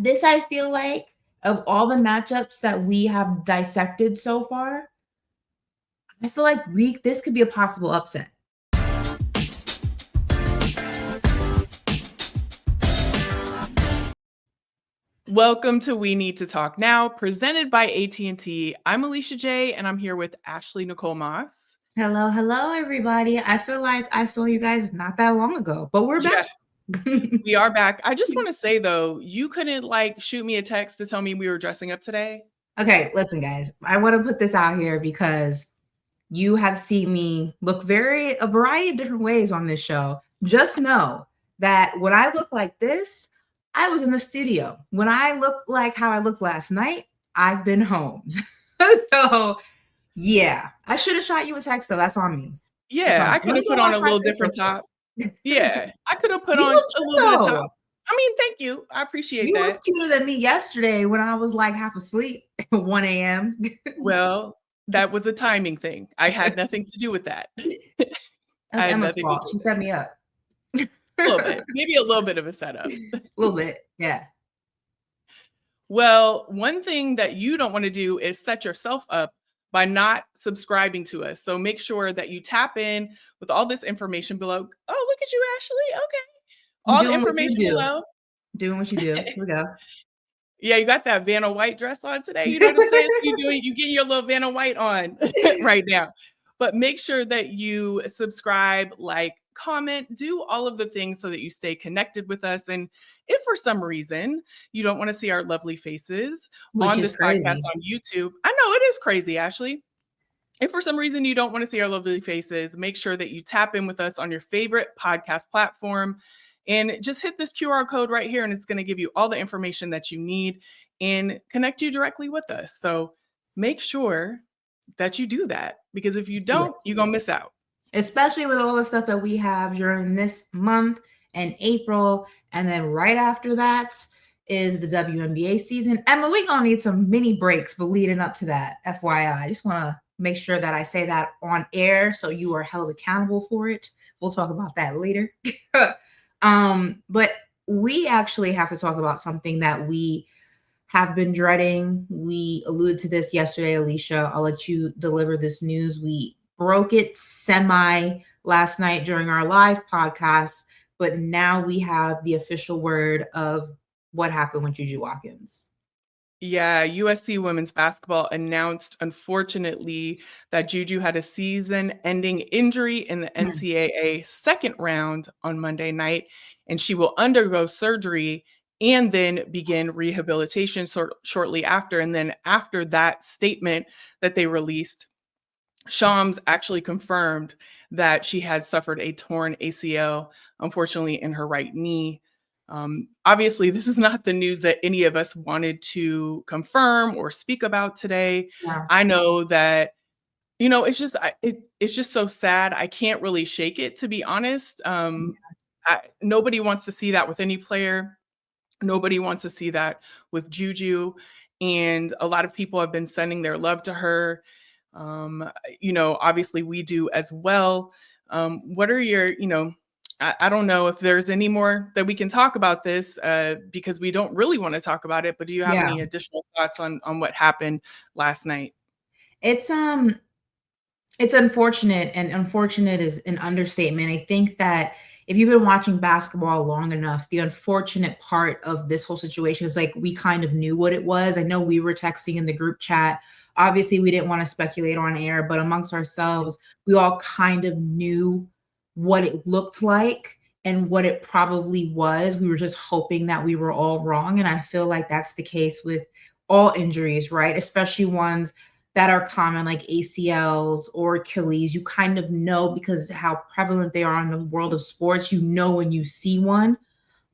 This, I feel like, of all the matchups that we have dissected so far, I feel like this could be a possible upset. Welcome to We Need to Talk Now, presented by AT&T. I'm Alicia J, and I'm here with Ashley Nicole Moss. Hello, everybody. I feel like I saw you guys not that long ago, but we're back. We are back. I just want to say, though, you couldn't shoot me a text to tell me we were dressing up today. Okay, listen, guys. I want to put this out here because you have seen me look a variety of different ways on this show. Just know that when I look like this, I was in the studio. When I look like how I looked last night, I've been home. So, yeah, I should have shot you a text, though. That's on me. Yeah, I could have put on a little different top. Yeah, I could have put on a little bit of top. I mean, thank you. I appreciate that. You looked cuter than me yesterday when I was like half asleep at 1 a.m. Well, that was a timing thing. I had nothing to do with that. That's Emma's fault. She set me up. A little bit. Maybe a little bit of a setup. A little bit, yeah. Well, one thing that you don't want to do is set yourself up by not subscribing to us. So make sure that you tap in with all this information below. Oh, look at you, Ashley. Okay. All the information below. Doing what you do. Here we go. Yeah, you got that Vanna White dress on today. You know what I'm saying? So you getting your little Vanna White on right now. But make sure that you subscribe, comment, do all of the things so that you stay connected with us. And if for some reason you don't want to see our lovely faces on this podcast on YouTube, I know it is crazy, Ashley. If for some reason you don't want to see our lovely faces, make sure that you tap in with us on your favorite podcast platform and just hit this QR code right here. And it's going to give you all the information that you need and connect you directly with us. So make sure that you do that, because if you don't, you're going to miss out. Especially with all the stuff that we have during this month and April. And then right after that is the WNBA season. Emma, we're going to need some mini breaks for leading up to that, FYI. I just want to make sure that I say that on air so you are held accountable for it. We'll talk about that later. But we actually have to talk about something that we have been dreading. We alluded to this yesterday, Alicia. I'll let you deliver this news. We broke it semi last night during our live podcast, but now we have the official word of what happened with JuJu Watkins. Yeah, USC women's basketball announced, unfortunately, that JuJu had a season-ending injury in the NCAA second round on Monday night, and she will undergo surgery and then begin rehabilitation shortly after. And then after that statement that they released, Shams actually confirmed that she had suffered a torn ACL, unfortunately, in her right knee. Obviously, this is not the news that any of us wanted to confirm or speak about today. Yeah. I know that, it's just so sad. I can't really shake it, to be honest. Nobody wants to see that with any player. Nobody wants to see that with JuJu. And a lot of people have been sending their love to her. Obviously we do as well. What are your, I don't know if there's any more that we can talk about this because we don't really want to talk about it, but do you have any additional thoughts on what happened last night? It's unfortunate, and unfortunate is an understatement. I think that if you've been watching basketball long enough, the unfortunate part of this whole situation is we kind of knew what it was. I know we were texting in the group chat. Obviously, we didn't want to speculate on air, but amongst ourselves, we all kind of knew what it looked like and what it probably was. We were just hoping that we were all wrong. And I feel like that's the case with all injuries, right? Especially ones that are common, like ACLs or Achilles. You kind of know because how prevalent they are in the world of sports. When you see one,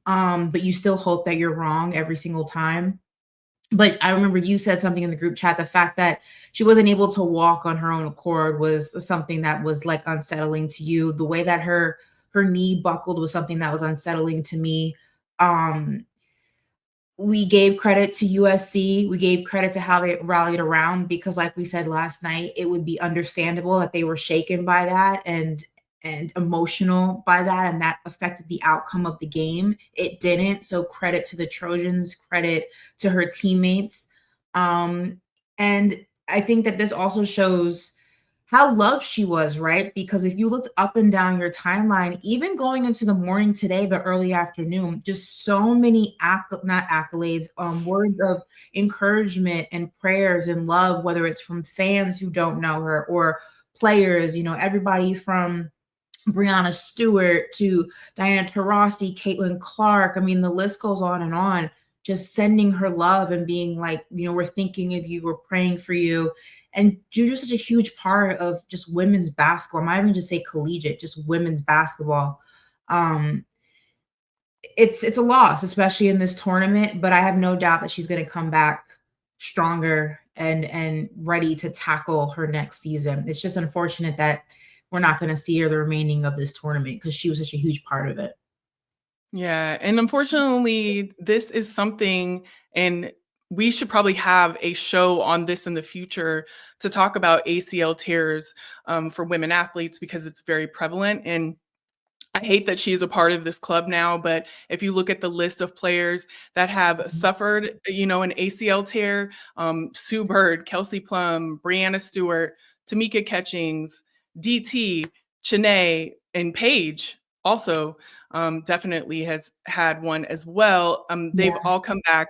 but you still hope that you're wrong every single time. But I remember you said something in the group chat, the fact that she wasn't able to walk on her own accord was something that was unsettling to you. The way that her knee buckled was something that was unsettling to me. We gave credit to USC. We gave credit to how they rallied around because, like we said last night, it would be understandable that they were shaken by that. And and emotional by that, and that affected the outcome of the game. It didn't. So credit to the Trojans, credit to her teammates. And I think that this also shows how loved she was, right? Because if you looked up and down your timeline, even going into the morning today, but early afternoon, just so many not accolades, words of encouragement and prayers and love, whether it's from fans who don't know her or players, everybody from Brianna Stewart to Diana Taurasi, Caitlin Clark. I mean, the list goes on and on, just sending her love and being like, we're thinking of you, we're praying for you. And JuJu's such a huge part of just women's basketball. I might even just say collegiate, just women's basketball. It's a loss, especially in this tournament, but I have no doubt that she's going to come back stronger and ready to tackle her next season. It's just unfortunate that we're not going to see her the remaining of this tournament because she was such a huge part of it. Yeah. And unfortunately, this is something, and we should probably have a show on this in the future to talk about ACL tears for women athletes, because it's very prevalent. And I hate that she's a part of this club now, but if you look at the list of players that have suffered, an ACL tear, Sue Bird, Kelsey Plum, Brianna Stewart, Tamika Catchings, DT, Chene, and Paige also definitely has had one as well. They've all come back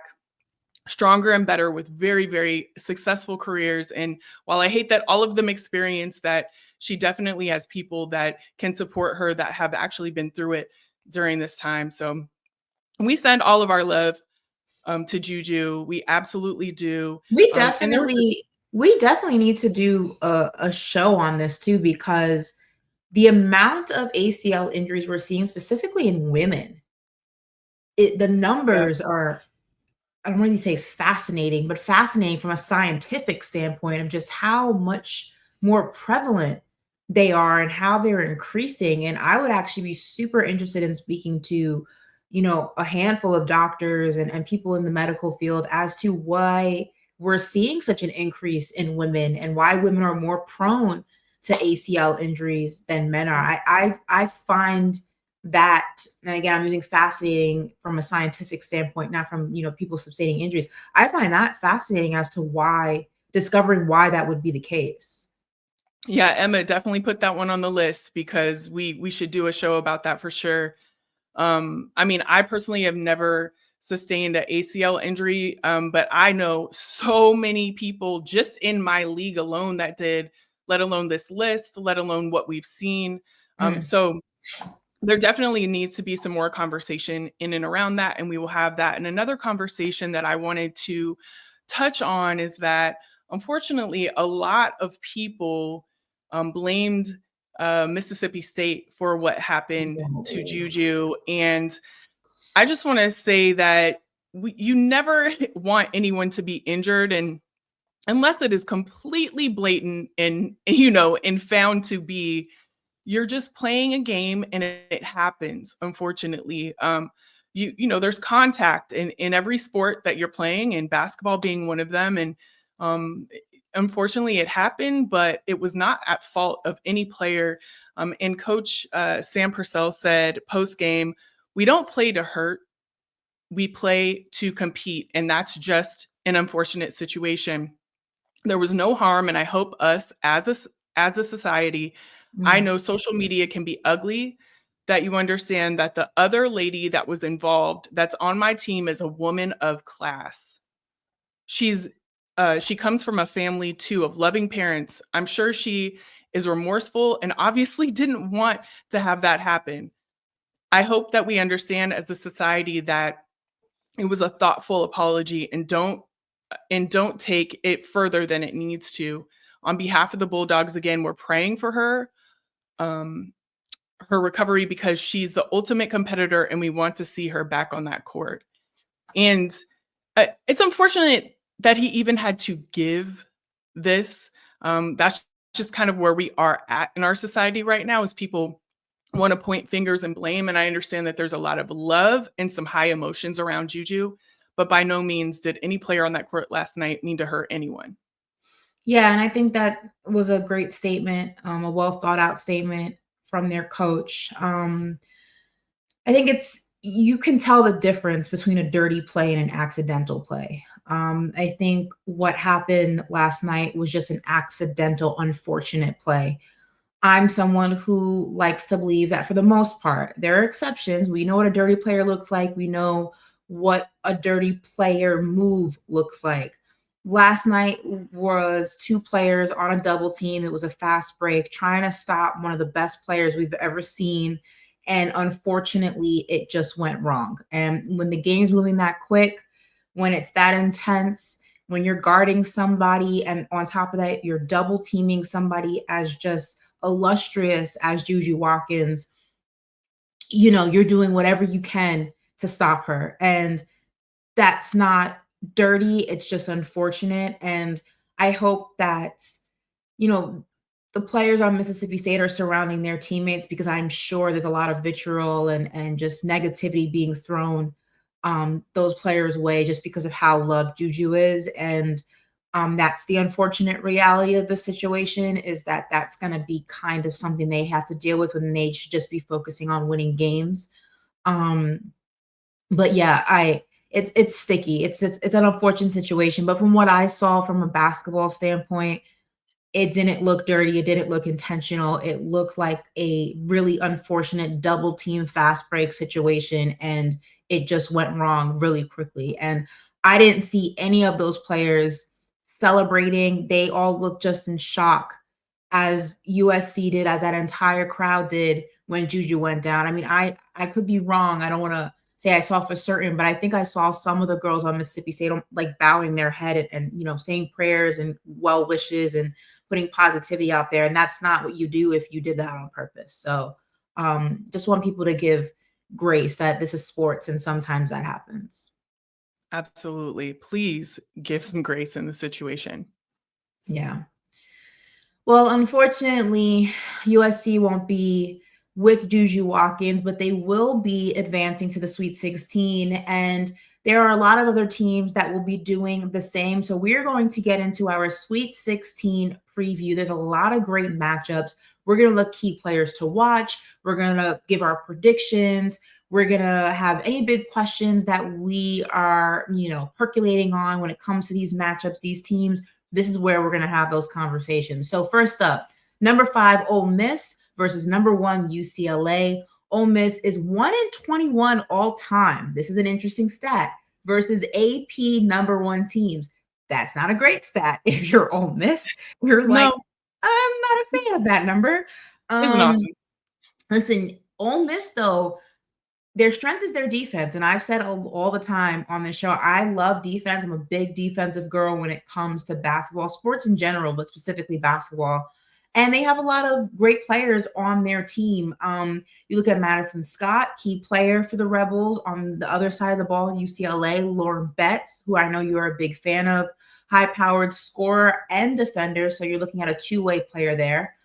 stronger and better with very, very successful careers. And while I hate that all of them experience that, she definitely has people that can support her that have actually been through it during this time. So we send all of our love to JuJu. We absolutely do. We definitely need to do a show on this too, because the amount of ACL injuries we're seeing, specifically in women, the numbers are, I don't really say fascinating, but fascinating from a scientific standpoint of just how much more prevalent they are and how they're increasing. And I would actually be super interested in speaking to, a handful of doctors and people in the medical field as to why we're seeing such an increase in women and why women are more prone to ACL injuries than men are. I find that, and again, I'm using fascinating from a scientific standpoint, not from, people sustaining injuries. I find that fascinating as to discovering why that would be the case. Yeah, Emma, definitely put that one on the list, because we should do a show about that for sure. I mean, I personally have never sustained an ACL injury, but I know so many people just in my league alone that did, let alone this list, let alone what we've seen. So there definitely needs to be some more conversation in and around that, and we will have that. And another conversation that I wanted to touch on is that, unfortunately, a lot of people blamed Mississippi State for what happened to JuJu. And I just want to say that you never want anyone to be injured, and unless it is completely blatant and found to be, you're just playing a game and it happens, unfortunately. There's contact in every sport that you're playing, and basketball being one of them. And unfortunately it happened, but it was not at fault of any player. And Coach Sam Purcell said post-game, "We don't play to hurt, we play to compete." And that's just an unfortunate situation. There was no harm, and I hope us as a society, I know social media can be ugly, that you understand that the other lady that was involved that's on my team is a woman of class. She comes from a family too of loving parents. I'm sure she is remorseful and obviously didn't want to have that happen. I hope that we understand as a society that it was a thoughtful apology, and don't take it further than it needs to. On behalf of the Bulldogs, again, we're praying for her recovery, because she's the ultimate competitor and we want to see her back on that court. And it's unfortunate that he even had to give this. That's just kind of where we are at in our society right now, is people want to point fingers and blame. And I understand that there's a lot of love and some high emotions around JuJu, but by no means did any player on that court last night mean to hurt anyone. Yeah, and I think that was a great statement, a well thought out statement from their coach. I think you can tell the difference between a dirty play and an accidental play. I think what happened last night was just an accidental, unfortunate play. I'm someone who likes to believe that for the most part, there are exceptions. We know what a dirty player looks like. We know what a dirty player move looks like. Last night was two players on a double team. It was a fast break, trying to stop one of the best players we've ever seen. And unfortunately, it just went wrong. And when the game's moving that quick, when it's that intense, when you're guarding somebody, and on top of that, you're double teaming somebody as just illustrious as JuJu Watkins, you're doing whatever you can to stop her. And that's not dirty. It's just unfortunate. And I hope that, the players on Mississippi State are surrounding their teammates, because I'm sure there's a lot of vitriol and just negativity being thrown those players' way just because of how loved JuJu is. And that's the unfortunate reality of the situation, is that that's going to be kind of something they have to deal with when they should just be focusing on winning games. But yeah, it's sticky. It's an unfortunate situation. But from what I saw from a basketball standpoint, it didn't look dirty. It didn't look intentional. It looked like a really unfortunate double team fast break situation, and it just went wrong really quickly. And I didn't see any of those players celebrating. They all looked just in shock, as USC did, as that entire crowd did when JuJu went down. I mean, I could be wrong. I don't want to say I saw for certain, but I think I saw some of the girls on Mississippi State like bowing their head and saying prayers and well wishes and putting positivity out there. And that's not what you do if you did that on purpose. So just want people to give grace that this is sports and sometimes that happens. Absolutely. Please give some grace in the situation. Yeah. Well, unfortunately, USC won't be with JuJu Watkins, but they will be advancing to the Sweet 16. And there are a lot of other teams that will be doing the same. So we're going to get into our Sweet 16 preview. There's a lot of great matchups. We're going to look key players to watch. We're going to give our predictions. We're going to have any big questions that we are, percolating on when it comes to these matchups, these teams. This is where we're going to have those conversations. So first up, number 5, Ole Miss versus number 1, UCLA. Ole Miss is 1-21 all time. This is an interesting stat, versus AP number 1 teams. That's not a great stat. If you're Ole Miss, you're like, I'm not a fan of that number. Isn't awesome. Listen, Ole Miss, though, their strength is their defense. And I've said all the time on this show, I love defense. I'm a big defensive girl when it comes to basketball, sports in general, but specifically basketball. And they have a lot of great players on their team. You look at Madison Scott, key player for the Rebels. On the other side of the ball, UCLA, Lauren Betts, who I know you are a big fan of, high-powered scorer and defender. So you're looking at a two-way player there.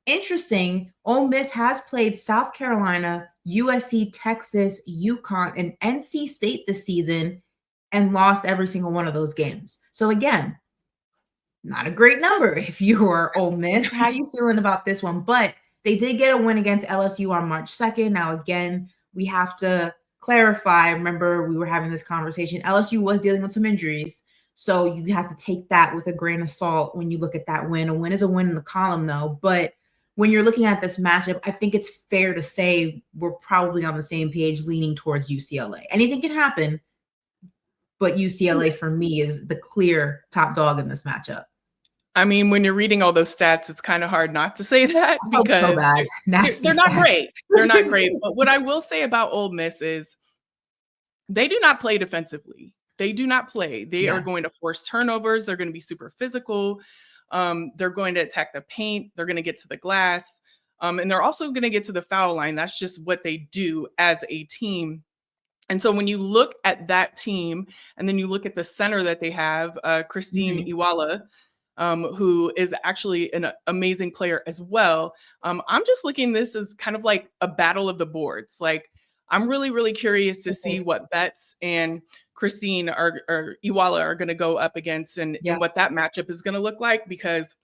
Interesting. Ole Miss has played South Carolina, USC, Texas, UConn, and NC State this season and lost every single one of those games. So again, not a great number if you are Ole Miss. How are you feeling about this one? But they did get a win against LSU on March 2nd. Now, again, we have to clarify. Remember, we were having this conversation. LSU was dealing with some injuries. So you have to take that with a grain of salt when you look at that win. A win is a win in the column, though. But when you're looking at this matchup, I think it's fair to say we're probably on the same page, leaning towards UCLA. Anything can happen, but UCLA for me is the clear top dog in this matchup. I mean, when you're reading all those stats, it's kind of hard not to say that, because so bad. They're not great. They're not great. But what I will say about Ole Miss is they do not play defensively. They do not play. They are going to force turnovers. They're going to be super physical. They're going to attack the paint. They're going to get to the glass. And they're also going to get to the foul line. That's just what they do as a team. And so when you look at that team, and then you look at the center that they have, Christine Iwala, who is actually an amazing player as well. I'm just looking this as kind of like a battle of the boards. Like, I'm really, really curious to see what Betts and Christine or Iwala are going to go up against and what that matchup is going to look like, because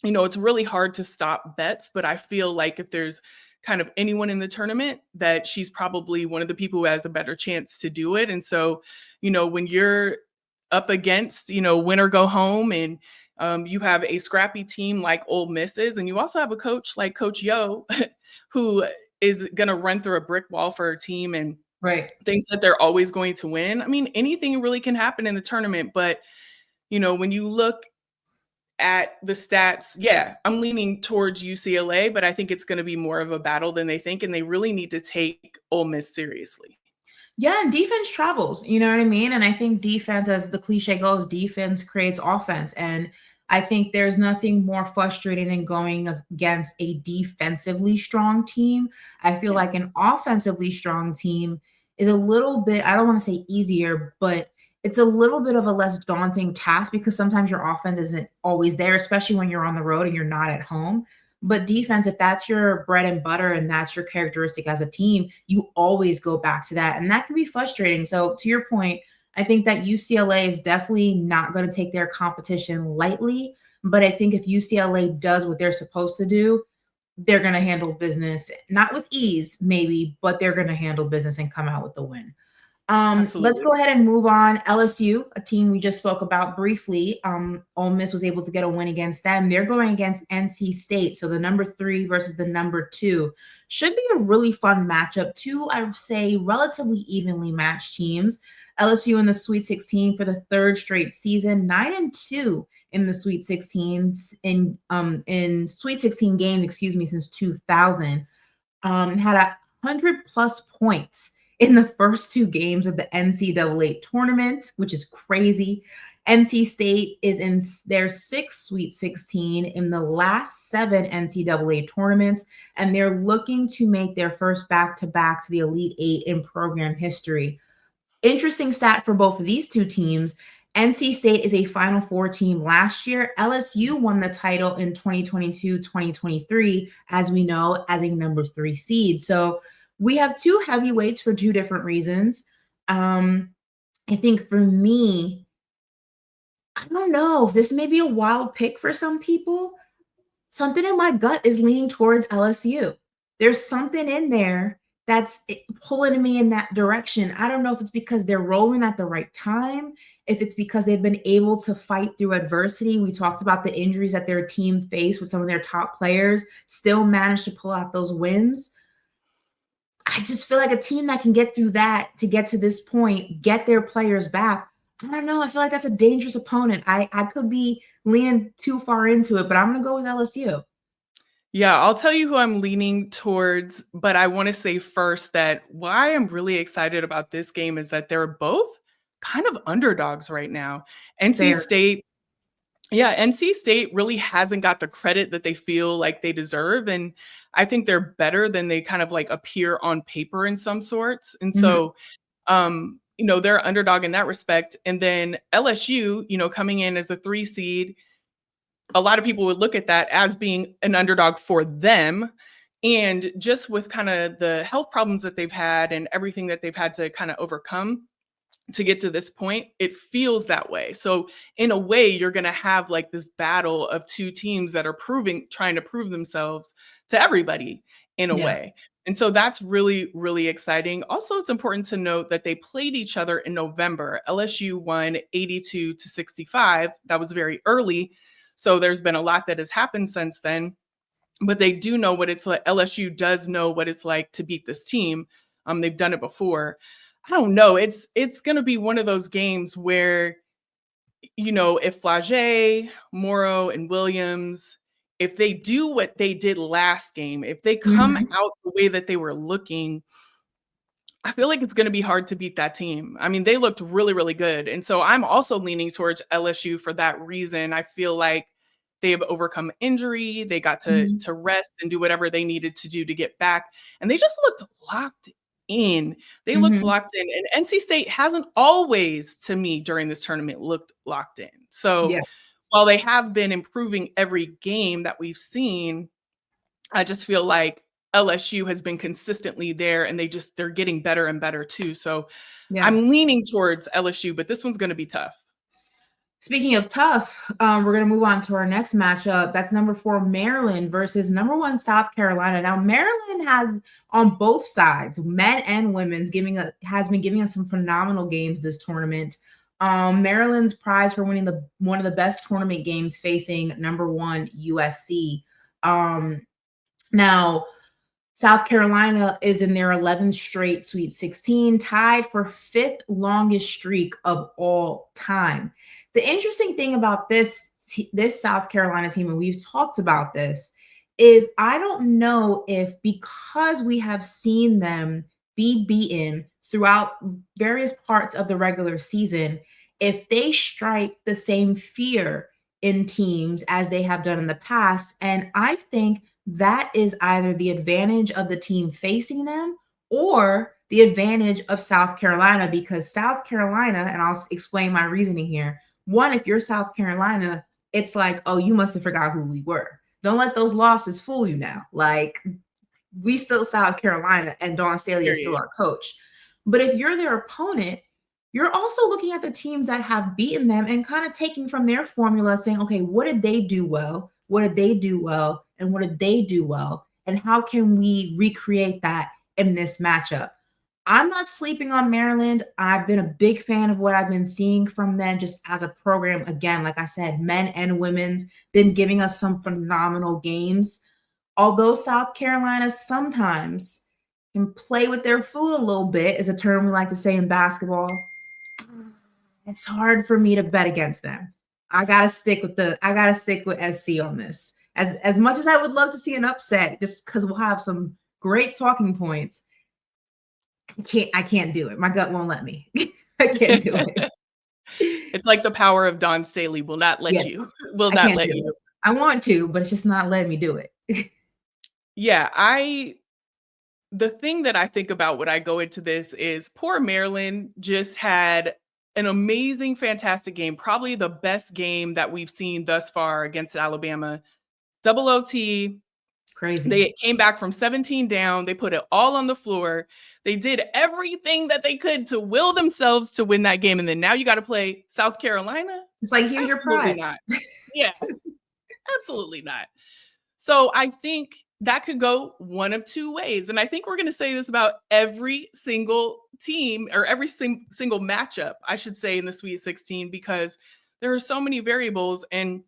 it's really hard to stop bets, but I feel like if there's kind of anyone in the tournament, that she's probably one of the people who has a better chance to do it. And so, when you're up against, win or go home, and you have a scrappy team like Ole Miss is, and you also have a coach like Coach Yo, who is going to run through a brick wall for her team and Right. thinks that they're always going to win. I mean, anything really can happen in the tournament, but when you look at the stats, yeah, I'm leaning towards UCLA, but I think it's going to be more of a battle than they think, and they really need to take Ole Miss seriously. Yeah, and defense travels, you know what I mean? And I think defense, as the cliche goes, defense creates offense. And I think there's nothing more frustrating than going against a defensively strong team. I feel Yeah. like an offensively strong team is a little bit, I don't want to say easier, but it's a little bit of a less daunting task because sometimes your offense isn't always there, especially when you're on the road and you're not at home. But defense, if that's your bread and butter and that's your characteristic as a team, you always go back to that. And that can be frustrating. So, to your point, I think that UCLA is definitely not going to take their competition lightly. But I think if UCLA does what they're supposed to do, they're going to handle business, not with ease, maybe, but they're going to handle business and come out with the win. Let's Absolutely. go ahead and move on. LSU, a team we just spoke about briefly. Ole Miss was able to get a win against them. They're going against NC State. So the number 3 versus the number 2 should be a really fun matchup. Two, I would say, relatively evenly matched teams. LSU in the Sweet 16 for the third straight season, 9-2 in the Sweet 16s in Sweet 16 games, excuse me, since 2000. Had 100 plus points in the first 2 games of the NCAA tournament, which is crazy. NC State is in their 6th Sweet 16 in the last 7 NCAA tournaments, and they're looking to make their first back-to-back to the Elite 8 in program history. Interesting stat for both of these two teams. NC State is a Final Four team last year. LSU won the title in 2022-2023, as we know, as a number 3 seed. So we have 2 heavyweights for 2 different reasons. I think for me, I don't know, this may be a wild pick for some people. Something in my gut is leaning towards LSU. There's something in there that's pulling me in that direction. I don't know if it's because they're rolling at the right time, if it's because they've been able to fight through adversity. We talked about the injuries that their team faced with some of their top players, still managed to pull out those wins. I just feel like a team that can get through that to get to this point, get their players back. I don't know. I feel like that's a dangerous opponent. I could be leaning too far into it, but I'm going to go with LSU. Yeah, I'll tell you who I'm leaning towards, but I want to say first that why I'm really excited about this game is that they're both kind of underdogs right now. NC Fair. State, yeah, NC State really hasn't got the credit that they feel like they deserve. And I think they're better than they kind of like appear on paper in some sorts. And Mhm. so, they're underdog in that respect. And then LSU, coming in as the 3 seed, a lot of people would look at that as being an underdog for them. And just with kind of the health problems that they've had and everything that they've had to kind of overcome to get to this point, it feels that way. So in a way, you're going to have like this battle of 2 teams that are trying to prove themselves to everybody in a Yeah. way. And so that's really, really exciting. Also, it's important to note that they played each other in November. LSU won 82-65. That was very early. So there's been a lot that has happened since then, but they do know what it's like. LSU does know what it's like to beat this team. They've done it before. I don't know. It's going to be one of those games where, if Flagey, Morrow, and Williams, if they do what they did last game, if they come Mhm. out the way that they were looking, I feel like it's going to be hard to beat that team. I mean, they looked really, really good. And so I'm also leaning towards LSU for that reason. I feel like they have overcome injury. They got to Mhm. to rest and do whatever they needed to do to get back. And they just looked locked in. They looked Mhm. locked in. And NC State hasn't always, to me, during this tournament, looked locked in. So Yeah. while they have been improving every game that we've seen, I just feel like LSU has been consistently there and they're getting better and better too. So Yeah. I'm leaning towards LSU, but this one's going to be tough. Speaking of tough, we're going to move on to our next matchup. That's number 4 Maryland versus number 1 South Carolina. Now, Maryland has on both sides, men and women's, has been giving us some phenomenal games this tournament. Maryland's prize for winning one of the best tournament games facing number 1 USC. Now, South Carolina is in their 11th straight Sweet 16, tied for 5th longest streak of all time. The interesting thing about this South Carolina team, and we've talked about this, is I don't know if because we have seen them be beaten throughout various parts of the regular season, if they strike the same fear in teams as they have done in the past. And I think that is either the advantage of the team facing them or the advantage of South Carolina, because South Carolina, and I'll explain my reasoning here. One, if you're South Carolina, it's like, oh, you must have forgot who we were. Don't let those losses fool you now. Like, we still South Carolina, and Dawn Staley is still our coach. But if you're their opponent, you're also looking at the teams that have beaten them and kind of taking from their formula, saying, okay, what did they do well? What did they do well? And what did they do well? And how can we recreate that in this matchup? I'm not sleeping on Maryland. I've been a big fan of what I've been seeing from them just as a program. Again, like I said, men and women's been giving us some phenomenal games. Although South Carolina sometimes can play with their food a little bit, is a term we like to say in basketball, it's hard for me to bet against them. I gotta stick with SC on this. As much as I would love to see an upset, just because we'll have some great talking points, I can't do it. My gut won't let me. I can't do it. It's like the power of Dawn Staley will not let you. Will not let you. I want to, but it's just not letting me do it. Yeah, the thing that I think about when I go into this is poor Maryland just had an amazing, fantastic game, probably the best game that we've seen thus far against Alabama. Double OT. Crazy. They came back from 17 down. They put it all on the floor. They did everything that they could to will themselves to win that game. And then now you got to play South Carolina. It's like, here's your prize. Not. Yeah, absolutely not. So I think that could go one of two ways. And I think we're going to say this about every single team, or every single matchup, I should say, in the Sweet 16, because there are so many variables and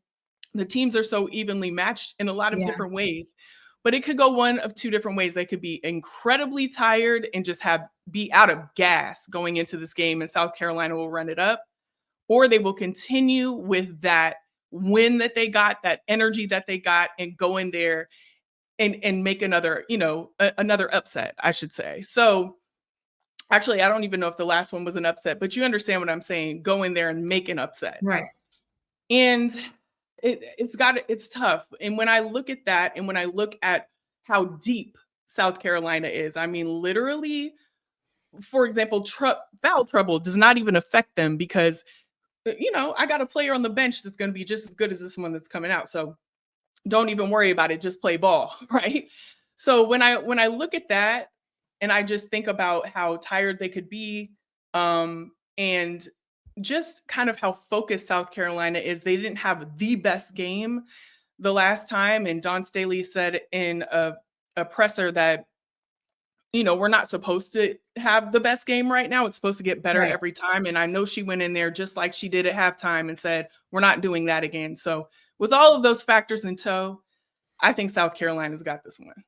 the teams are so evenly matched in a lot of different ways. But it could go one of two different ways. They could be incredibly tired and just be out of gas going into this game, and South Carolina will run it up. Or they will continue with that win that they got, that energy that they got, and go in there and make another, another upset, I should say. So actually, I don't even know if the last one was an upset, but you understand what I'm saying. Go in there and make an upset. Right. And it's tough. And when I look at that, and when I look at how deep South Carolina is, I mean, literally, for example, foul trouble does not even affect them because, I got a player on the bench that's going to be just as good as this one that's coming out. So don't even worry about it. Just play ball. Right. So when I look at that, and I just think about how tired they could be, and just kind of how focused South Carolina is. They didn't have the best game the last time. And Dawn Staley said in a presser that, we're not supposed to have the best game right now. It's supposed to get better every time. And I know she went in there just like she did at halftime and said, we're not doing that again. So with all of those factors in tow, I think South Carolina's got this one.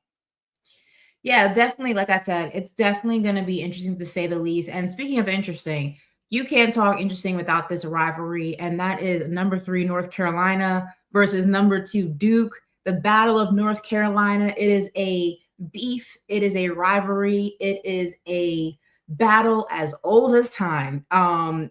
Yeah, definitely. Like I said, it's definitely going to be interesting to say the least. And speaking of interesting, you can't talk interesting without this rivalry, and that is number 3 North Carolina versus number 2 Duke. The Battle of North Carolina. It is a beef. It is a rivalry. It is a battle as old as time.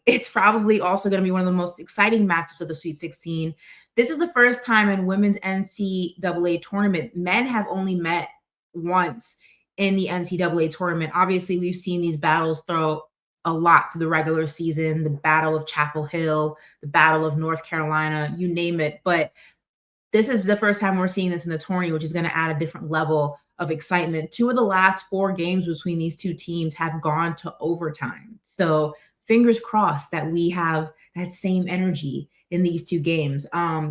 It's probably also going to be one of the most exciting matches of the Sweet 16. This is the first time in women's NCAA tournament. Men have only met once in the NCAA tournament. Obviously, we've seen these battles throw a lot through the regular season, the Battle of Chapel Hill, the Battle of North Carolina, you name it. But this is the first time we're seeing this in the tourney, which is going to add a different level of excitement. 2 of the last 4 games between these two teams have gone to overtime. So fingers crossed that we have that same energy in these two games.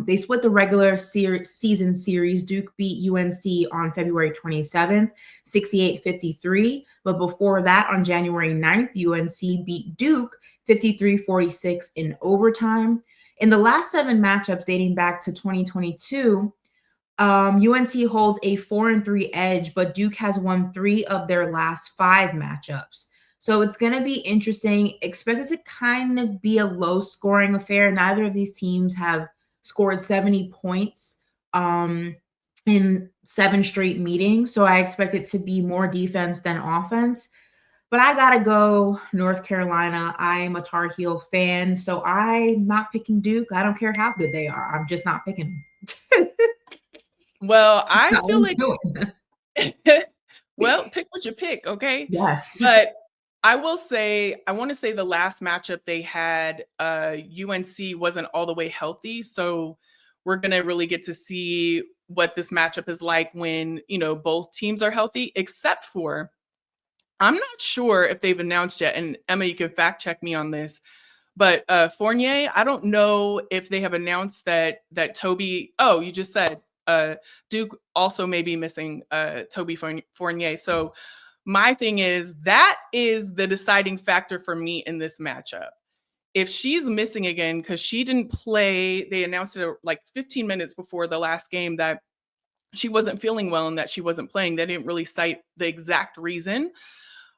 They split the regular season series. Duke beat UNC on February 27th, 68-53. But before that, on January 9th, UNC beat Duke 53-46 in overtime. In the last 7 matchups dating back to 2022, UNC holds a 4-3 edge, but Duke has won 3 of their last 5 matchups. So it's going to be interesting. Expect it to kind of be a low-scoring affair. Neither of these teams have scored 70 points in 7 straight meetings. So I expect it to be more defense than offense. But I got to go North Carolina. I'm a Tar Heel fan, so I'm not picking Duke. I don't care how good they are. I'm just not picking them. Well, I feel like well, pick what you pick, okay? Yes. But I will say, I want to say the last matchup they had, UNC wasn't all the way healthy. So we're going to really get to see what this matchup is like when, both teams are healthy, except for, I'm not sure if they've announced yet. And Emma, you can fact check me on this. But Fournier, I don't know if they have announced that Toby, you just said Duke also may be missing Toby Fournier. So my thing is, that is the deciding factor for me in this matchup. If she's missing again, because she didn't play, they announced it like 15 minutes before the last game that she wasn't feeling well and that she wasn't playing. They didn't really cite the exact reason.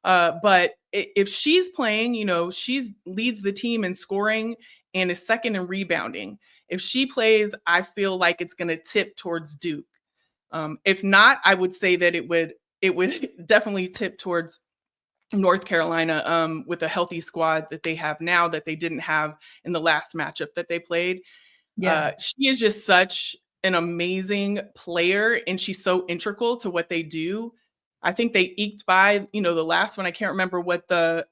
But if she's playing, she leads the team in scoring and is second in rebounding. If she plays, I feel like it's going to tip towards Duke. If not, I would say that it would definitely tip towards North Carolina with a healthy squad that they have now that they didn't have in the last matchup that they played. Yeah. She is just such an amazing player, and she's so integral to what they do. I think they eked by, the last one. I can't remember what the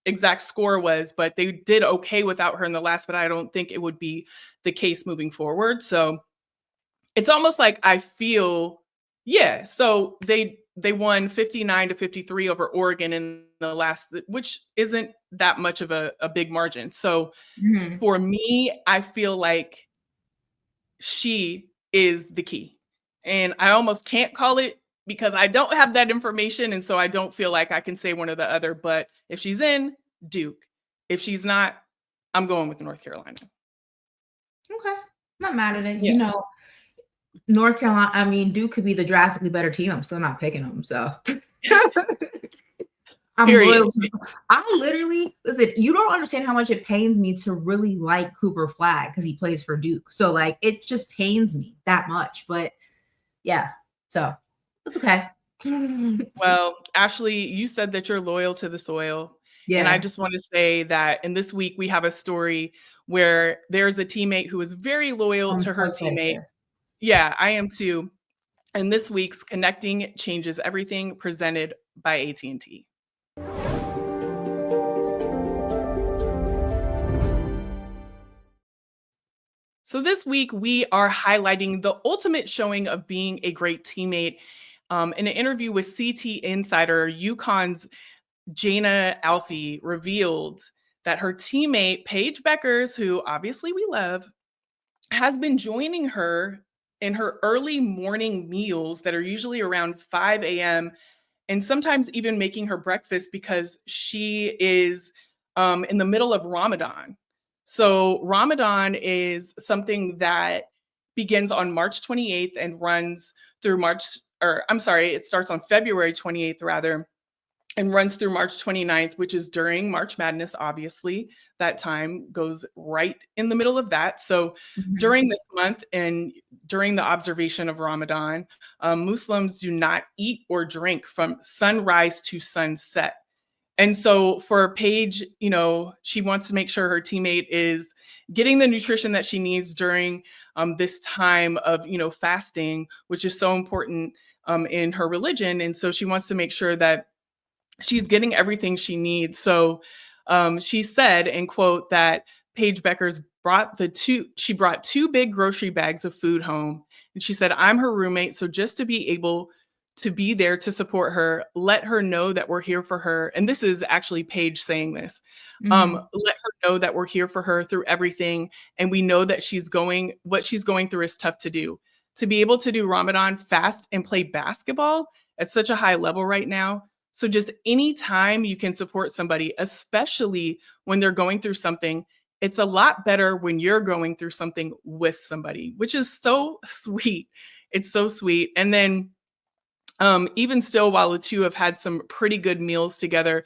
exact score was, but they did okay without her in the last, but I don't think it would be the case moving forward. So it's almost like I feel, so they won 59-53 over Oregon in the last, which isn't that much of a big margin. So for me, I feel like she is the key. And I almost can't call it because I don't have that information. And so I don't feel like I can say one or the other. But if she's in, Duke. If she's not, I'm going with North Carolina. Okay. Not mad at it. Yeah. North Carolina, Duke could be the drastically better team. I'm still not picking them. So I'm loyal. I literally, listen, you don't understand how much it pains me to really like Cooper Flagg because he plays for Duke. So like, it just pains me that much. But yeah, so it's okay. Well, Ashley, you said that you're loyal to the soil. Yeah. And I just want to say that in this week, we have a story where there's a teammate who is very loyal to her teammate. Yeah, I am too. And this week's Connecting Changes Everything, presented by AT&T. So this week, we are highlighting the ultimate showing of being a great teammate. In an interview with CT Insider, UConn's Jana Alfy revealed that her teammate, Paige Bueckers, who obviously we love, has been joining her in her early morning meals that are usually around 5 a.m. and sometimes even making her breakfast because she is in the middle of Ramadan. So Ramadan is something that begins on March 28th and runs through it starts on February 28th rather, and runs through March 29th, which is during March Madness, obviously. That time goes right in the middle of that. So during this month and during the observation of Ramadan, Muslims do not eat or drink from sunrise to sunset. And so for Paige, she wants to make sure her teammate is getting the nutrition that she needs during this time of, fasting, which is so important in her religion. And so she wants to make sure that she's getting everything she needs. So she said, and quote, that Paige Bueckers brought 2 big grocery bags of food home. And she said, I'm her roommate. So just to be able to be there to support her, let her know that we're here for her. And this is actually Paige saying this. Mhm. Let her know that we're here for her through everything. And we know that what she's going through is tough to do. To be able to do Ramadan fast and play basketball at such a high level right now. So just anytime you can support somebody, especially when they're going through something, it's a lot better when you're going through something with somebody, which is so sweet. It's so sweet. And then even still, while the two have had some pretty good meals together,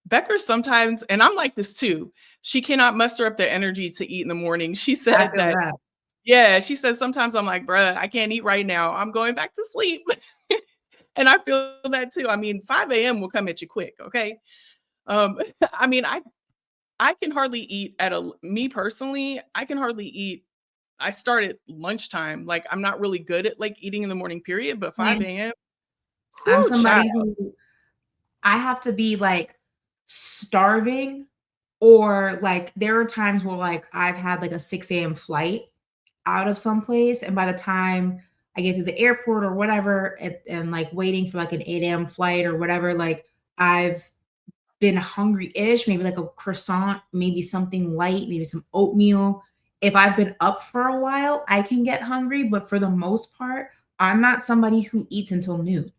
Bueckers sometimes, and I'm like this too, she cannot muster up the energy to eat in the morning. She I said feel that, that. yeah, she says sometimes I'm like, bruh, I can't eat right now. I'm going back to sleep. And I feel that too. I mean, 5 a.m. will come at you quick, okay? I mean, I can hardly eat me personally, I can hardly eat. I start at lunchtime. Like I'm not really good at like eating in the morning period, but 5 Same. a.m. I'm Whoo, child. somebody who I have to be like starving, or like there are times where like I've had like a 6 a.m. flight out of someplace, and by the time I get to the airport or whatever, and like waiting for like an 8 a.m. flight or whatever, like I've been hungry-ish, maybe like a croissant, maybe something light, maybe some oatmeal. If I've been up for a while, I can get hungry, but for the most part, I'm not somebody who eats until noon.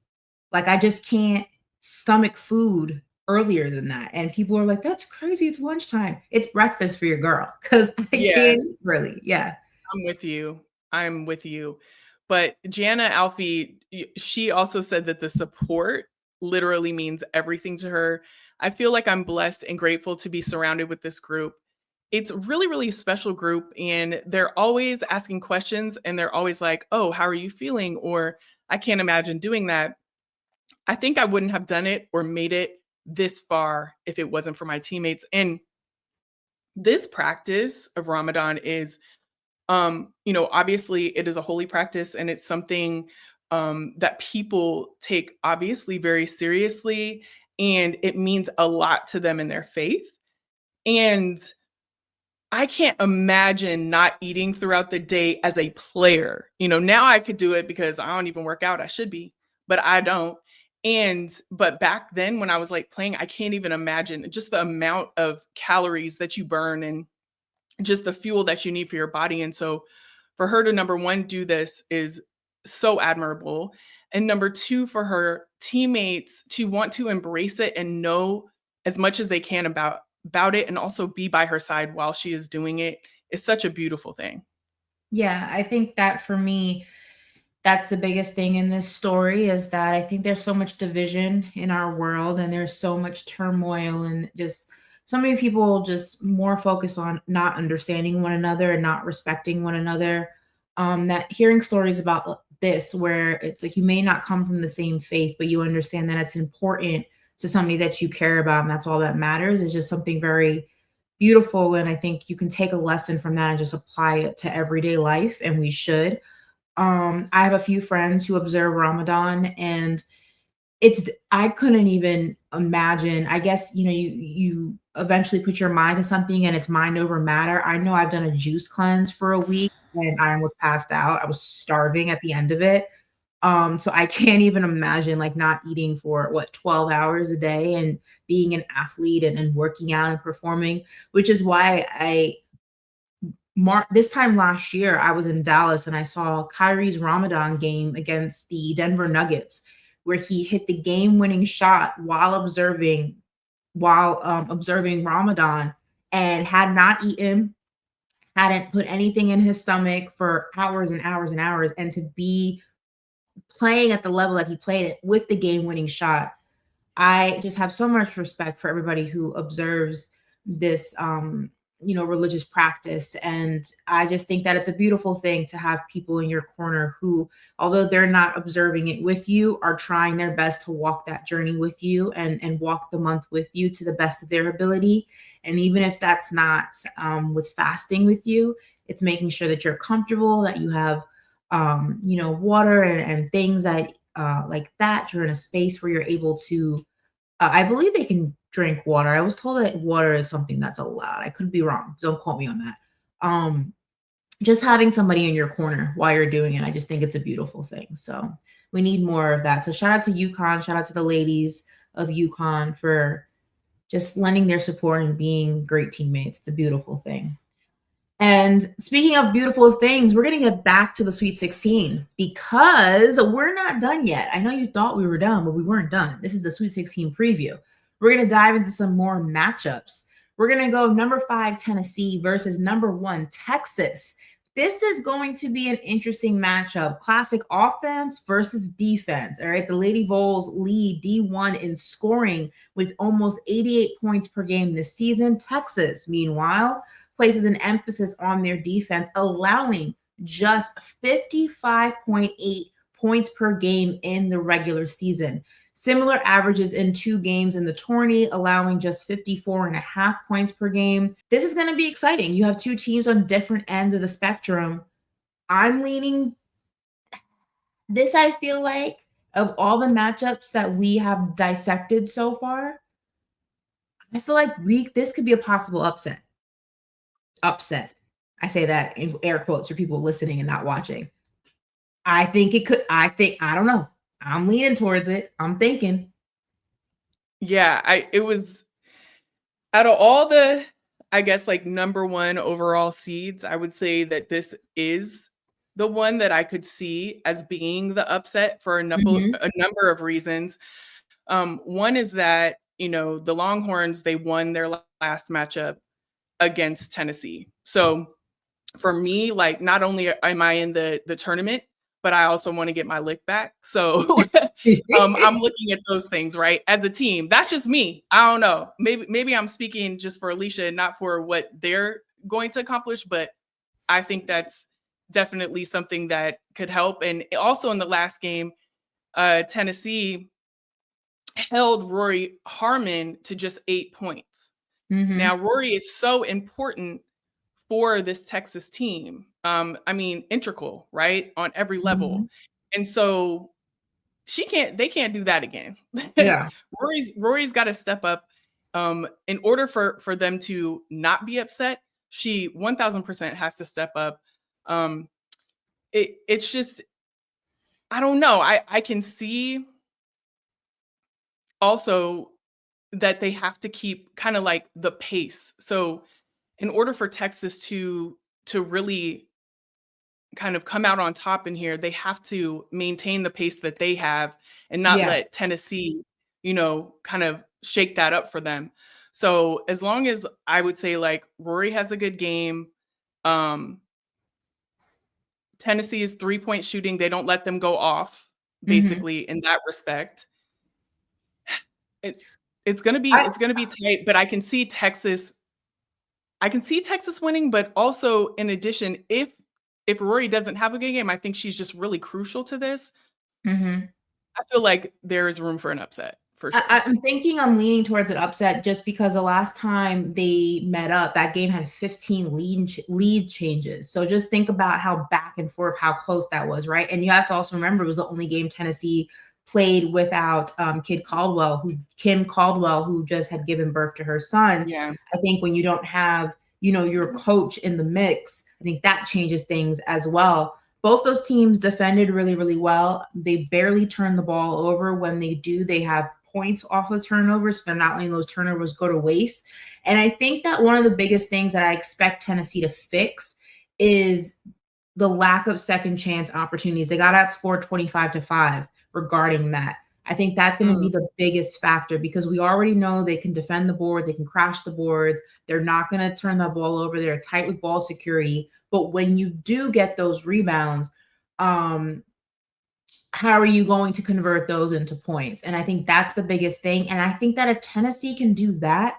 Like I just can't stomach food earlier than that. And people are like, that's crazy. It's lunchtime. It's breakfast for your girl because I Yeah, can't eat early. Yeah. I'm with you. I'm with you. But Jana Alfy, she also said that the support literally means everything to her. I feel like I'm blessed and grateful to be surrounded with this group. It's really, really special group, and they're always asking questions, and they're always like, "Oh, how are you feeling?" Or "I can't imagine doing that." I think I wouldn't have done it or made it this far if it wasn't for my teammates. And this practice of Ramadan is obviously it is a holy practice, and it's something that people take obviously very seriously, and it means a lot to them in their faith. And I can't imagine not eating throughout the day as a player. Now I could do it because I don't even work out. I should be, but I don't. But back then when I was like playing, I can't even imagine just the amount of calories that you burn and just the fuel that you need for your body. And so for her to number one do this is so admirable. And number two, for her teammates to want to embrace it and know as much as they can about it, and also be by her side while she is doing it, is such a beautiful thing. Yeah. I think that for me, that's the biggest thing in this story is that I think there's so much division in our world and there's so much turmoil and just so many people just more focused on not understanding one another and not respecting one another. That hearing stories about this, where it's like you may not come from the same faith, but you understand that it's important to somebody that you care about, and that's all that matters, is just something very beautiful. And I think you can take a lesson from that and just apply it to everyday life, and we should. I have a few friends who observe Ramadan, and I couldn't even imagine. I guess, you eventually put your mind to something and it's mind over matter. I know I've done a juice cleanse for a week and I almost passed out. I was starving at the end of it. So I can't even imagine like not eating for what 12 hours a day and being an athlete and working out and performing, which is why this time last year, I was in Dallas and I saw Kyrie's Ramadan game against the Denver Nuggets, where he hit the game-winning shot while observing Ramadan, and had not eaten, hadn't put anything in his stomach for hours and hours and hours, and to be playing at the level that he played it with the game-winning shot. I just have so much respect for everybody who observes this religious practice, and I just think that it's a beautiful thing to have people in your corner who, although they're not observing it with you, are trying their best to walk that journey with you and walk the month with you to the best of their ability. And even if that's not with fasting with you, it's making sure that you're comfortable, that you have water and things that like that. You're in a space where you're able to I believe they can drink water. I was told that water is something that's allowed. I could be wrong. Don't quote me on that. Um, just having somebody in your corner while you're doing it, I just think it's a beautiful thing. So We need more of that. So shout out to UConn, shout out to the ladies of UConn for just lending their support and being great teammates. It's a beautiful thing. And speaking of beautiful things, we're going to get back to the Sweet 16 because we're not done yet. I know you thought we were done, but we weren't done. This is the Sweet 16 preview. We're going to dive into some more matchups. We're going to go number 5 Tennessee versus number 1 Texas. This is going to be an interesting matchup. Classic offense versus defense. All right. The Lady Vols lead D1 in scoring with almost 88 points per game this season. Texas, meanwhile, places an emphasis on their defense, allowing just 55.8 points per game in the regular season. Similar averages in 2 games in the tourney, allowing just 54.5 points per game. This is going to be exciting. You have 2 teams on different ends of the spectrum. I'm leaning this, I feel like, of all the matchups that we have dissected so far, I feel like this could be a possible upset. Upset. I say that in air quotes for people listening and not watching. I think it could. I don't know. I'm leaning towards it. I'm thinking. Yeah, it was out of all the, I guess, like number 1 overall seeds, I would say that this is the one that I could see as being the upset for a number of reasons. One is that, the Longhorns, they won their last matchup against Tennessee. So for me, like, not only am I in the tournament, but I also want to get my lick back. So I'm looking at those things, right? As a team. That's just me. I don't know. Maybe I'm speaking just for Alicia and not for what they're going to accomplish, but I think that's definitely something that could help. And also in the last game, Tennessee held Rory Harmon to just 8 points. Now, Rory is so important for this Texas team. Integral, right? On every level. And so they can't do that again. Yeah. Rory's got to step up. In order for them to not be upset, she 1000% has to step up. It's just, I don't know. I can see also that they have to keep kind of like the pace. So in order for Texas to really kind of come out on top in here, they have to maintain the pace that they have and not let Tennessee, kind of shake that up for them. So as long as I would say like Rory has a good game, Tennessee's 3-point shooting, they don't let them go off basically in that respect. It's gonna be tight, but I can see Texas winning, but also in addition, if Rory doesn't have a good game, I think she's just really crucial to this. I feel like there is room for an upset for sure. I'm leaning towards an upset just because the last time they met up, that game had 15 lead changes. So just think about how back and forth, how close that was, right? And you have to also remember it was the only game Tennessee played without Kim Caldwell, who just had given birth to her son. Yeah. I think when you don't have, your coach in the mix, I think that changes things as well. Both those teams defended really, really well. They barely turn the ball over. When they do, they have points off of turnovers, so they're not letting those turnovers go to waste. And I think that one of the biggest things that I expect Tennessee to fix is the lack of second chance opportunities. They got outscored 25-5 regarding that. I think that's going to be the biggest factor because we already know they can defend the boards, they can crash the boards, they're not going to turn the ball over, they're tight with ball security. But when you do get those rebounds, how are you going to convert those into points? And I think that's the biggest thing. And I think that if Tennessee can do that,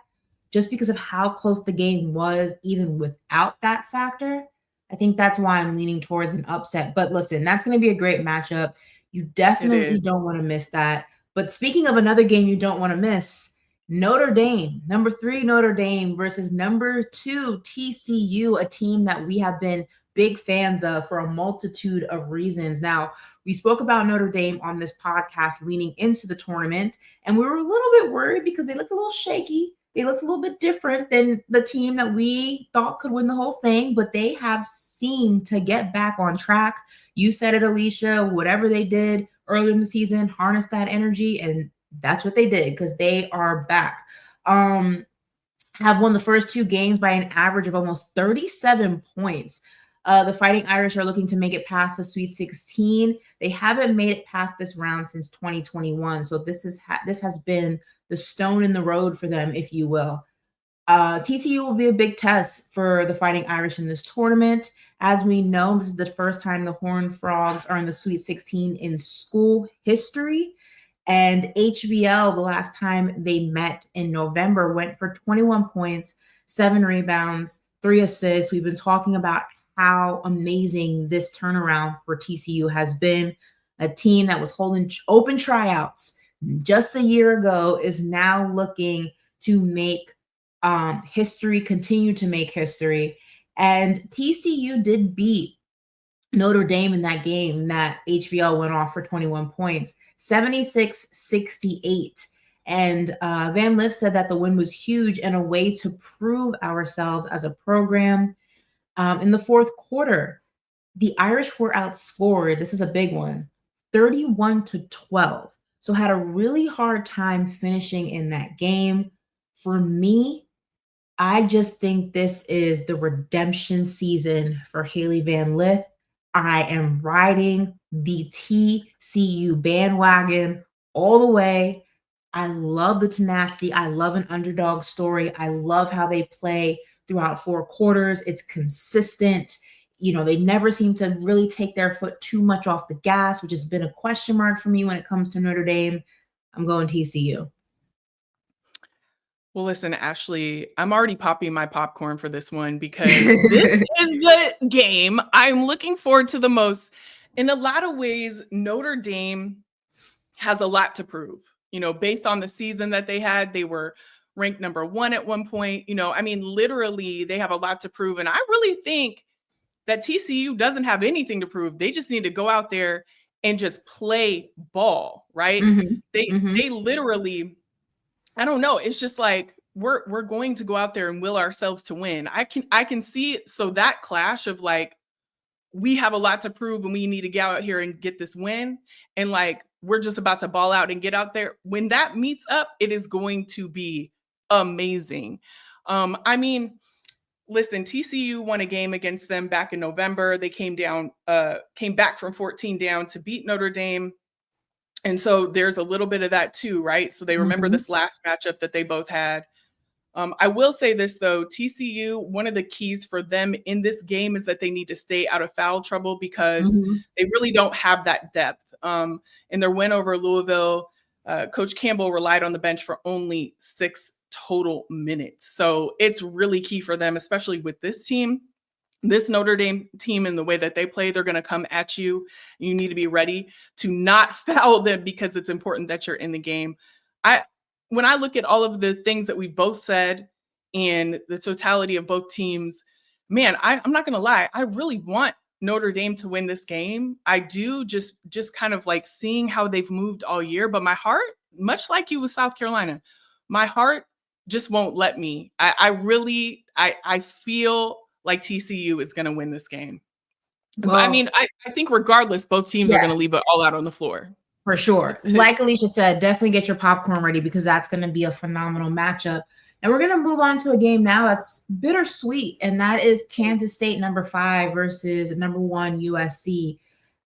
just because of how close the game was, even without that factor, I think that's why I'm leaning towards an upset. But listen, that's going to be a great matchup. You definitely don't want to miss that. But speaking of another game you don't want to miss, Notre Dame, number 3 Notre Dame versus number 2 TCU, a team that we have been big fans of for a multitude of reasons. Now, we spoke about Notre Dame on this podcast leaning into the tournament, and we were a little bit worried because they looked a little shaky. They looked a little bit different than the team that we thought could win the whole thing, but they have seemed to get back on track. You said it, Alicia, whatever they did earlier in the season, harness that energy, and that's what they did because they are back. Have won the first 2 games by an average of almost 37 points. The Fighting Irish are looking to make it past the Sweet 16. They haven't made it past this round since 2021, so this has been the stone in the road for them, if you will. TCU will be a big test for the Fighting Irish in this tournament. As we know, this is the first time the Horned Frogs are in the Sweet 16 in school history. And HVL, the last time they met in November, went for 21 points, 7 rebounds, 3 assists. We've been talking about how amazing this turnaround for TCU has been. A team that was holding open tryouts just a year ago is now looking to make history, continue to make history. And TCU did beat Notre Dame in that game that HVL went off for 21 points, 76-68. And Van Lift said that the win was huge and a way to prove ourselves as a program. In the fourth quarter, the Irish were outscored. This is a big one, 31-12. So had a really hard time finishing in that game. For me, I just think this is the redemption season for Haley Van Lith. I am riding the TCU bandwagon all the way. I love the tenacity. I love an underdog story. I love how they play throughout 4 quarters. It's consistent. You know, they never seem to really take their foot too much off the gas, which has been a question mark for me when it comes to Notre Dame. I'm going TCU. Well, listen, Ashley, I'm already popping my popcorn for this one because this is the game I'm looking forward to the most. In a lot of ways, Notre Dame has a lot to prove. You know, based on the season that they had, they were ranked number 1 at one point. You know, I mean, literally, they have a lot to prove. And I really think that TCU doesn't have anything to prove. They just need to go out there and just play ball, right? They literally, I don't know. It's just like we're going to go out there and will ourselves to win. I can see it. So that clash of like, we have a lot to prove and we need to get out here and get this win. And like, we're just about to ball out and get out there. When that meets up, it is going to be amazing. I mean, listen, TCU won a game against them back in November. They came back from 14 down to beat Notre Dame. And so there's a little bit of that too, right? So they remember this last matchup that they both had. I will say this though, TCU, one of the keys for them in this game is that they need to stay out of foul trouble because they really don't have that depth. In their win over Louisville, Coach Campbell relied on the bench for only 6 total minutes. So it's really key for them, especially with this team. This Notre Dame team and the way that they play, they're going to come at you. You need to be ready to not foul them because it's important that you're in the game. When I look at all of the things that we've both said and the totality of both teams, man, I'm not going to lie. I really want Notre Dame to win this game. I do, just kind of like seeing how they've moved all year. But my heart, much like you with South Carolina, my heart just won't let me. I feel like TCU is going to win this game. Well, I mean, I think regardless, both teams are going to leave it all out on the floor. For sure. Like Alicia said, definitely get your popcorn ready because that's going to be a phenomenal matchup. And we're going to move on to a game now that's bittersweet, and that is Kansas State number 5 versus number 1 USC.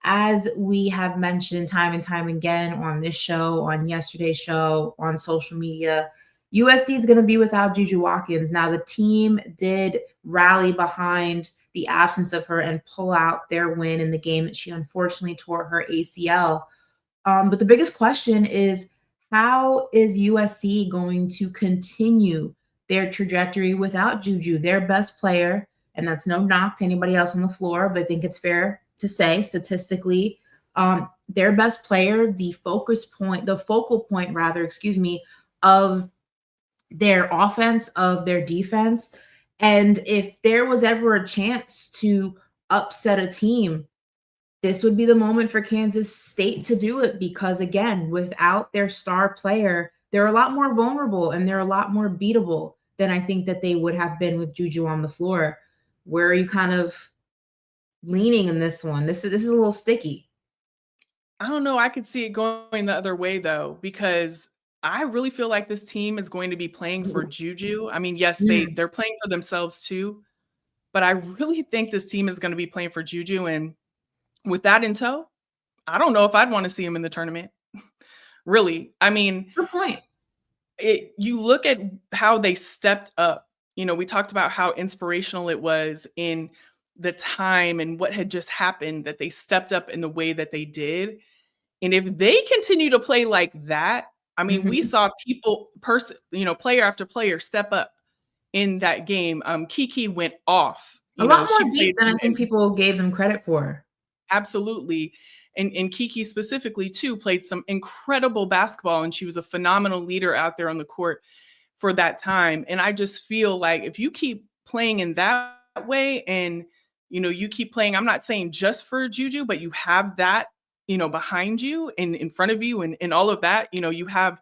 As we have mentioned time and time again on this show, on yesterday's show, on social media, USC is going to be without JuJu Watkins. Now, the team did rally behind the absence of her and pull out their win in the game that she unfortunately tore her ACL. But the biggest question is, how is USC going to continue their trajectory without JuJu, their best player? And that's no knock to anybody else on the floor, but I think it's fair to say statistically, their best player, the focal point, of their offense, of their defense. And if there was ever a chance to upset a team, this would be the moment for Kansas State to do it because, again, without their star player, they're a lot more vulnerable and they're a lot more beatable than I think that they would have been with JuJu on the floor. Where are you kind of leaning in this one? This is a little sticky. I don't know. I could see it going the other way though, because I really feel like this team is going to be playing for JuJu. I mean, yes, Mm, they're playing for themselves too, but I really think this team is going to be playing for JuJu. And with that in tow, I don't know if I'd want to see him in the tournament. Really. I mean, good point. you look at how they stepped up. We talked about how inspirational it was in the time and what had just happened that they stepped up in the way that they did. And if they continue to play like that, I mean, we Mhm. saw player after player step up in that game. Kiki went off. A lot She more deep played than I think people gave them credit for. absolutely. And Kiki specifically too played some incredible basketball, and she was a phenomenal leader out there on the court for that time. And I just feel like if you keep playing in that way and you keep playing, I'm not saying just for JuJu, but you have that, behind you and in front of you and all of that, you have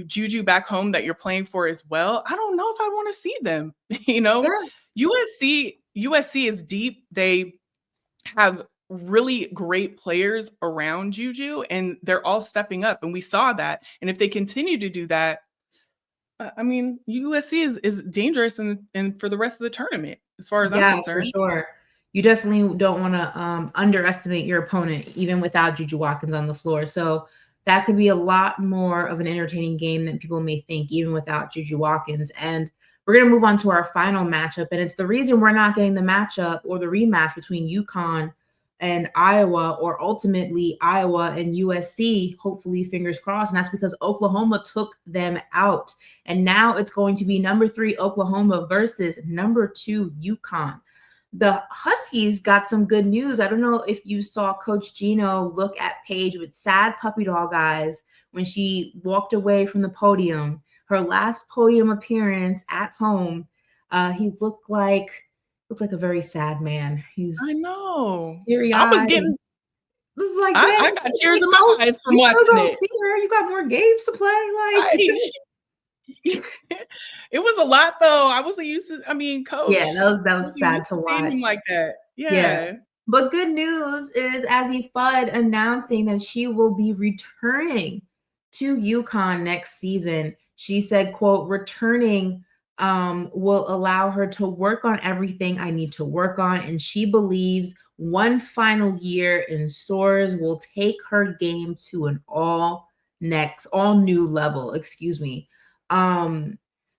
JuJu back home that you're playing for as well. I don't know if I want to see them. Yeah. USC is deep. They have really great players around JuJu and they're all stepping up. And we saw that. And if they continue to do that, I mean, USC is dangerous and for the rest of the tournament, as far as I'm Yeah, for concerned. sure. You definitely don't wanna, underestimate your opponent even without JuJu Watkins on the floor, so that could be a lot more of an entertaining game than people may think even without JuJu Watkins, and we're gonna move on to our final matchup, and it's the reason we're not getting the matchup or the rematch between UConn and Iowa, or ultimately Iowa and USC, hopefully, fingers crossed, and that's because Oklahoma took them out. And now it's going to be number 3 Oklahoma versus number 2 UConn. The Huskies got some good news. I don't know if you saw Coach Geno look at Paige with sad puppy dog eyes when she walked away from the podium. Her last podium appearance at home. He looked like a very sad man. I He's know. teary I was eyed. getting This is like, I man, I got tears like, in my coach, eyes from you still watching gonna it. see her? You got more games to play. Like, Right. It was a lot though. I wasn't used to, I mean, yeah, coach, that was wasn't sad used to to seeing him watch. like that. Yeah. Yeah. But good news is Azzi Fudd announcing that she will be returning to UConn next season. She said, quote, returning will allow her to work on everything I need to work on. And she believes one final year in Soars will take her game to an all new level, excuse me.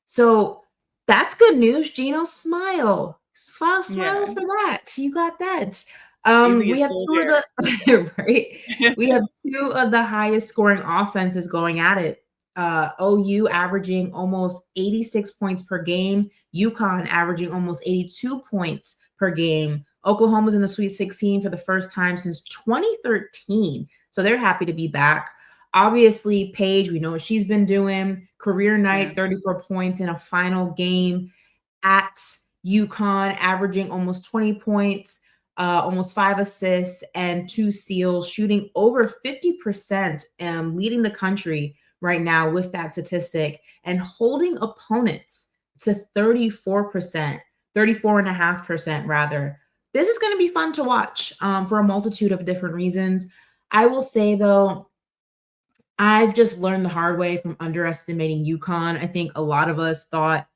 So that's good news. Geno, smile. Smile, Yeah. smile for that. You got that. Azzi We is have still two of there. the right. We have two of the highest scoring offenses going at it. OU averaging almost 86 points per game, UConn averaging almost 82 points per game. Oklahoma's in the Sweet 16 for the first time since 2013. So they're happy to be back. Obviously, Paige, we know what she's been doing. Career Yeah. night, 34 points in a final game at UConn, averaging almost 20 points, almost 5 assists, and 2 steals, shooting over 50%, leading the country right now with that statistic, and holding opponents to 34%, 34.5% rather. This is going to be fun to watch for a multitude of different reasons. I will say, though, I've just learned the hard way from underestimating UConn. I think a lot of us thought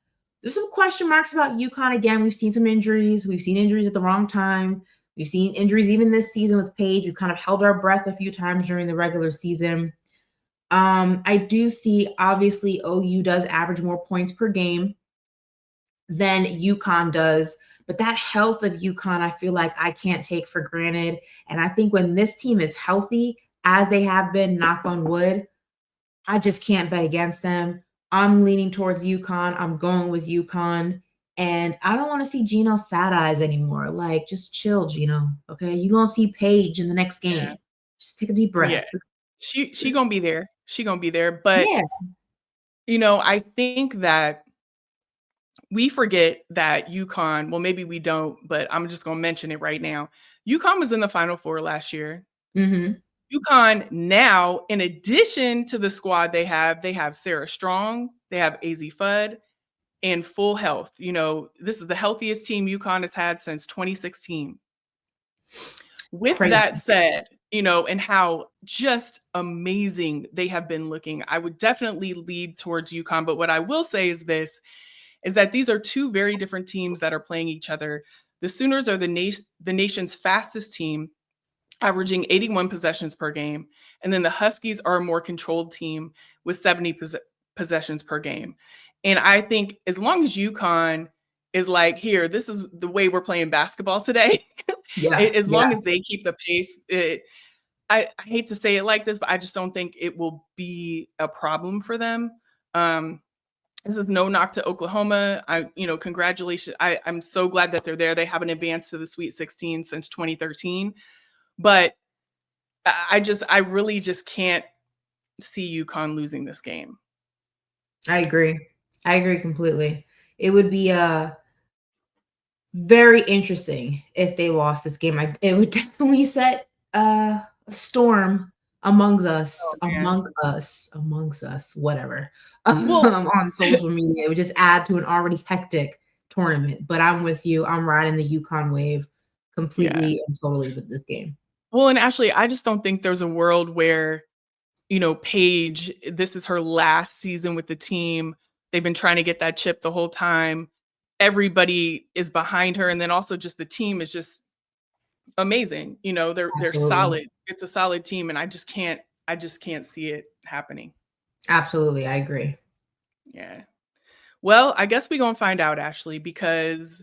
there's some question marks about UConn. Again, we've seen some injuries. We've seen injuries at the wrong time. We've seen injuries even this season with Paige. We've kind of held our breath a few times during the regular season. I do see, obviously, OU does average more points per game than UConn does. But that health of UConn, I feel like I can't take for granted. And I think when this team is healthy, as they have been, knock on wood, I just can't bet against them. I'm leaning towards UConn. I'm going with UConn. And I don't want to see Geno sad eyes anymore. Like, just chill, Geno. Okay. You're going to see Paige in the next Yeah. game. Just take a deep breath. Yeah. She gonna be there. She gonna be there. But Yeah. I think that we forget that UConn, well, maybe we don't, but I'm just gonna mention it right now. UConn was in the Final Four last year. Mm-hmm. UConn now, in addition to the squad they have Sarah Strong, they have Azzi Fudd, and full health. This is the healthiest team UConn has had since 2016. With Crazy. that said, and how just amazing they have been looking. I would definitely lead towards UConn, but what I will say is this, is that these are two very different teams that are playing each other. The Sooners are the nation's fastest team, averaging 81 possessions per game. And then the Huskies are a more controlled team with 70 possessions per game. And I think as long as UConn is like, here, this is the way we're playing basketball today, as long as they keep the pace, I hate to say it like this, but I just don't think it will be a problem for them. This is no knock to Oklahoma. Congratulations. I'm so glad that they're there. They haven't advanced to the Sweet 16 since 2013. But I really just can't see UConn losing this game. I agree completely. It would be very interesting if they lost this game. It would definitely set a storm amongst us, whatever, on social media. It would just add to an already hectic tournament. But I'm with you. I'm riding the UConn wave completely and totally with this game. Well, and Ashley, I just don't think there's a world where, Paige, this is her last season with the team. They've been trying to get that chip the whole time. Everybody is behind her. And then also just the team is just amazing. They're solid. It's a solid team. And I just can't see it happening. Absolutely. I agree. Yeah. Well, I guess we're going to find out, Ashley, because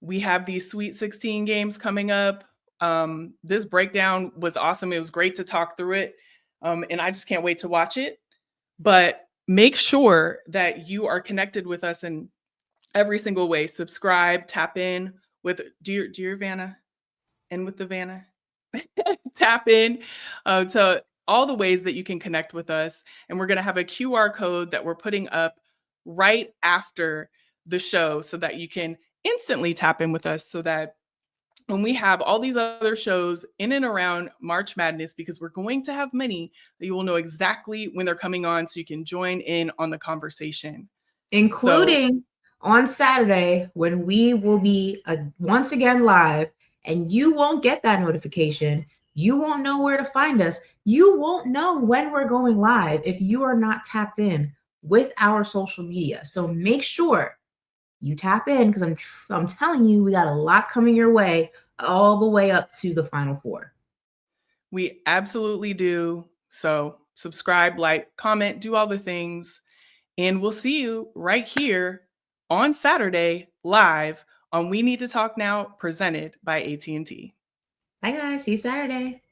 we have these Sweet 16 games coming up. This breakdown was awesome. It was great to talk through it. And I just can't wait to watch it. But make sure that you are connected with us in every single way. Subscribe, tap in with dear Vanna and with the Vanna. Tap in to all the ways that you can connect with us. And we're going to have a QR code that we're putting up right after the show so that you can instantly tap in with us, so that when we have all these other shows in and around March Madness, because we're going to have many, that you will know exactly when they're coming on so you can join in on the conversation. Including on Saturday, when we will be once again live, and you won't get that notification. You won't know where to find us. You won't know when we're going live if you are not tapped in with our social media. So make sure you tap in, because I'm telling you, we got a lot coming your way all the way up to the Final Four. We absolutely do. So subscribe, like, comment, do all the things. And we'll see you right here on Saturday live on We Need to Talk Now, presented by AT&T. Bye, guys. See you Saturday.